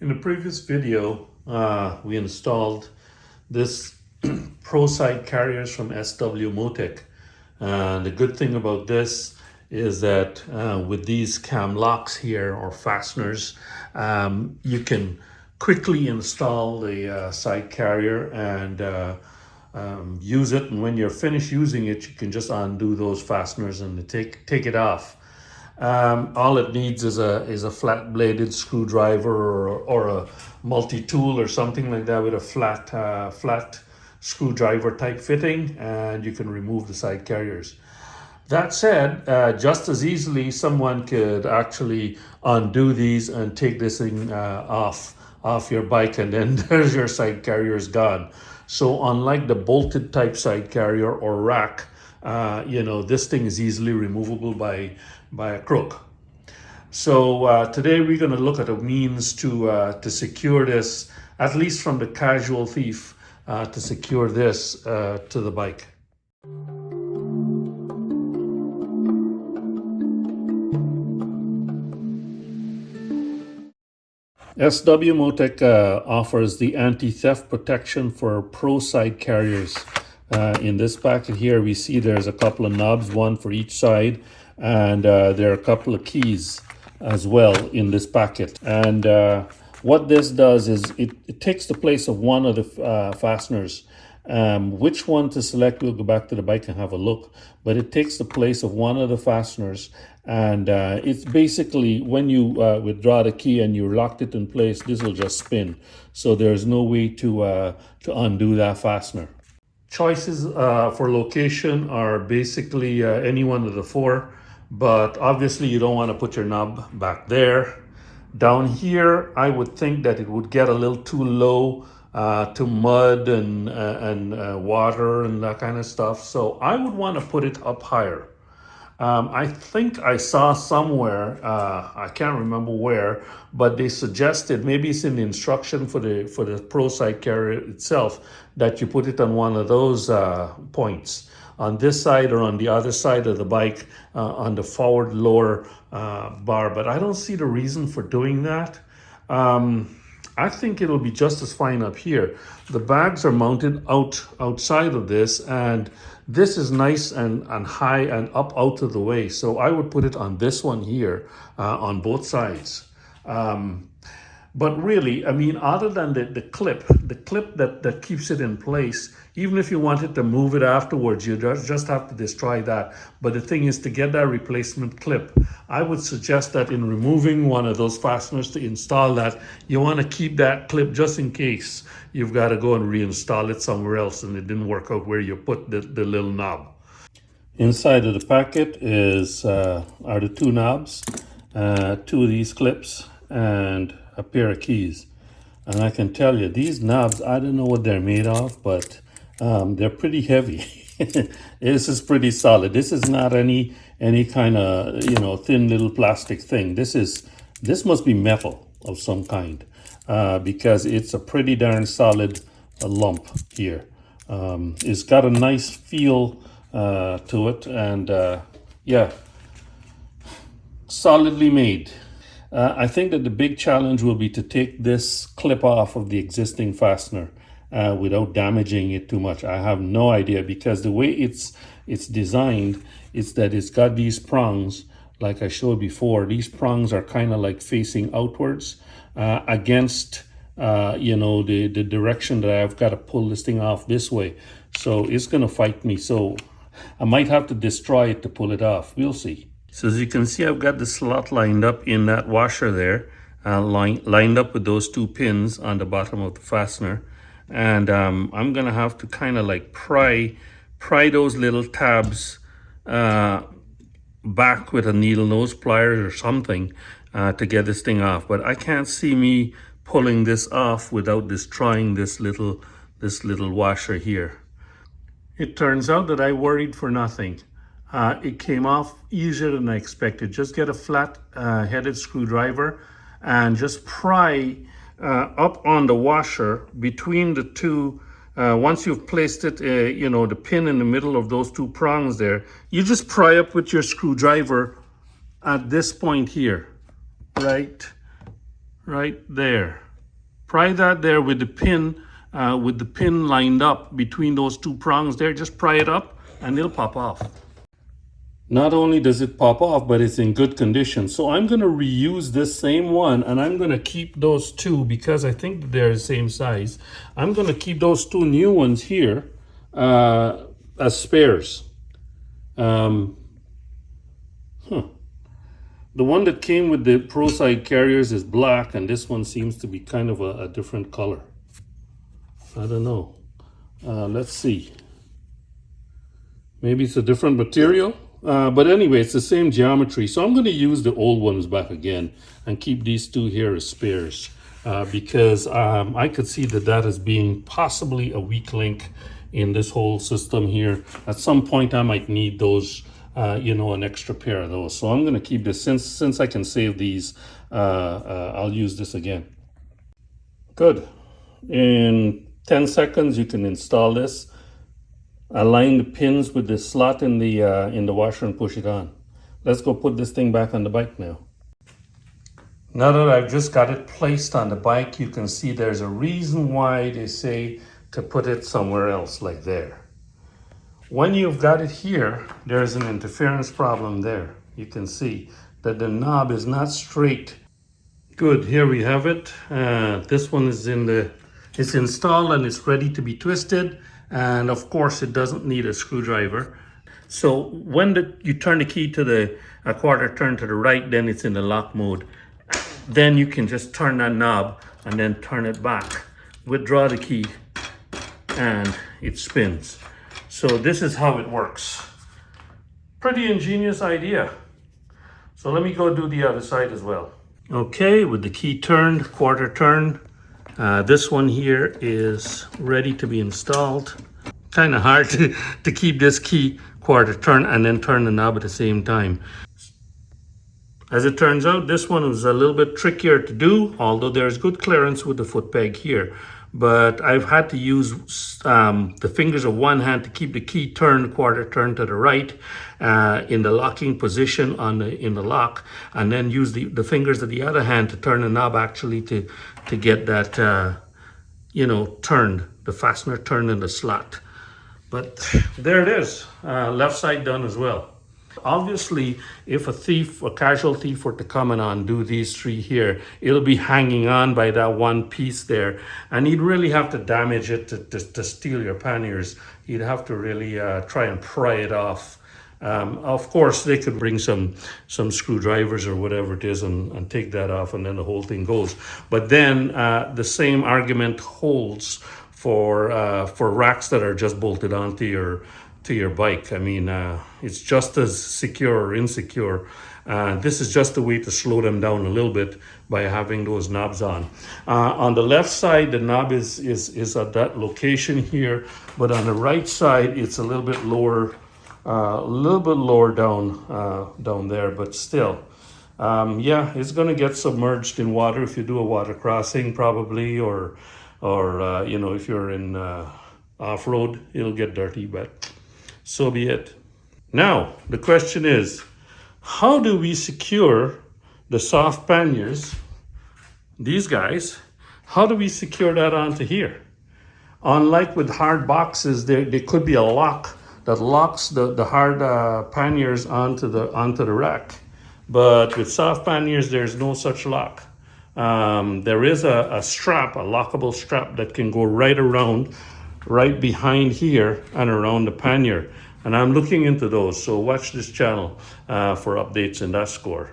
In the previous video, we installed this Pro side carriers from SW Motech. The good thing about this is that with these cam locks here or fasteners, you can quickly install the side carrier and use it. And when you're finished using it, you can just undo those fasteners and take it off. All it needs is a flat bladed screwdriver or a multi-tool or something like that with a flat screwdriver type fitting, and you can remove the side carriers. That said, just as easily someone could actually undo these and take this thing off your bike, and then there's your side carriers gone. So unlike the bolted type side carrier or rack, this thing is easily removable by a crook. So today we're going to look at a means to secure this, at least from the casual thief, to secure this to the bike. SW Motech offers the anti-theft protection for Pro side carriers. In this packet here, we see there's a couple of knobs, one for each side, and there are a couple of keys as well in this packet. And what this does is it takes the place of one of the fasteners. Which one to select, we'll go back to the bike and have a look, but it takes the place of one of the fasteners, and it's basically when you withdraw the key and you locked it in place, this will just spin. So there's no way to undo that fastener. Choices for location are basically any one of the four, but obviously you don't want to put your knob back there. Down here, I would think that it would get a little too low to mud and water and that kind of stuff. So I would want to put it up higher. I think I saw somewhere, I can't remember where, but they suggested, maybe it's in the instruction for the Pro side carrier itself, that you put it on one of those points, on this side or on the other side of the bike, on the forward lower bar. But I don't see the reason for doing that. I think it'll be just as fine up here. The bags are mounted outside of this, and this is nice and high and up out of the way. So I would put it on this one here on both sides. But really, I mean, other than the clip that keeps it in place, even if you wanted to move it afterwards, you just have to destroy that. But the thing is, to get that replacement clip, I would suggest that in removing one of those fasteners to install that, you want to keep that clip just in case you've got to go and reinstall it somewhere else and it didn't work out where you put the little knob. Inside of the packet are the two knobs, two of these clips, and a pair of keys. And I can tell you, these knobs, I don't know what they're made of, but they're pretty heavy. This is pretty solid. This is not any kind of thin little plastic thing. This must be metal of some kind, because it's a pretty darn solid lump here. It's got a nice feel to it, and yeah, solidly made. I think that the big challenge will be to take this clip off of the existing fastener without damaging it too much. I have no idea, because the way it's designed, it's that it's got these prongs, like I showed before. These prongs are kind of like facing outwards against the direction that I've got to pull this thing off this way. So it's going to fight me. So I might have to destroy it to pull it off. We'll see. So as you can see, I've got the slot lined up in that washer there, lined up with those two pins on the bottom of the fastener. And I'm gonna have to kind of like pry those little tabs back with a needle nose pliers or something to get this thing off. But I can't see me pulling this off without destroying this little washer here. It turns out that I worried for nothing. It came off easier than I expected. Just get a flat headed screwdriver and just pry up on the washer between the two. Once you've placed it, the pin in the middle of those two prongs there, you just pry up with your screwdriver at this point here, right there. Pry that there with the pin lined up between those two prongs there. Just pry it up and it'll pop off. Not only does it pop off, but it's in good condition. So I'm going to reuse this same one, and I'm going to keep those two because I think that they're the same size. I'm going to keep those two new ones here as spares. The one that came with the Pro Side carriers is black, and this one seems to be kind of a different color. I don't know. Let's see. Maybe it's a different material. But anyway, it's the same geometry. So I'm going to use the old ones back again and keep these two here as spares because I could see that as being possibly a weak link in this whole system here. At some point, I might need those, an extra pair of those. So I'm going to keep this. Since I can save these, I'll use this again. Good. In 10 seconds, you can install this. Align the pins with the slot in the washer and push it on. Let's go put this thing back on the bike now. Now that I've just got it placed on the bike, you can see there's a reason why they say to put it somewhere else, like there. When you've got it here, there's an interference problem there. You can see that the knob is not straight. Good, here we have it. This one is it's installed and it's ready to be twisted. And of course, it doesn't need a screwdriver. So when you turn the key to a quarter turn to the right, then it's in the lock mode. Then you can just turn that knob and then turn it back. Withdraw the key and it spins. So this is how it works. Pretty ingenious idea. So let me go do the other side as well. Okay, with the key turned, quarter turn, this one here is ready to be installed. Kind of hard to keep this key quarter turn and then turn the knob at the same time. As it turns out, this one was a little bit trickier to do, although there's good clearance with the foot peg here. But I've had to use the fingers of one hand to keep the key turned, quarter turn to the right in the locking position in the lock, and then use the fingers of the other hand to turn the knob actually to get that, turned, the fastener turned in the slot. But there it is, left side done as well. Obviously, if a casual thief were to come and undo these three here, it'll be hanging on by that one piece there. And he'd really have to damage it to steal your panniers. He'd have to really try and pry it off. Of course, they could bring some screwdrivers or whatever it is and take that off, and then the whole thing goes. But then the same argument holds for racks that are just bolted onto your bike. I mean, it's just as secure or insecure. This is just a way to slow them down a little bit by having those knobs on. On the left side, the knob is at that location here, but on the right side, it's a little bit lower down there, but still. It's going to get submerged in water if you do a water crossing, probably, or if you're in off-road, it'll get dirty, but so be it. Now, the question is, how do we secure the soft panniers, these guys, how do we secure that onto here? Unlike with hard boxes, there could be a lock that locks the hard panniers onto the rack. But with soft panniers, there's no such lock. There is a strap, a lockable strap that can go right behind here and around the pannier. And I'm looking into those, so watch this channel for updates in that score.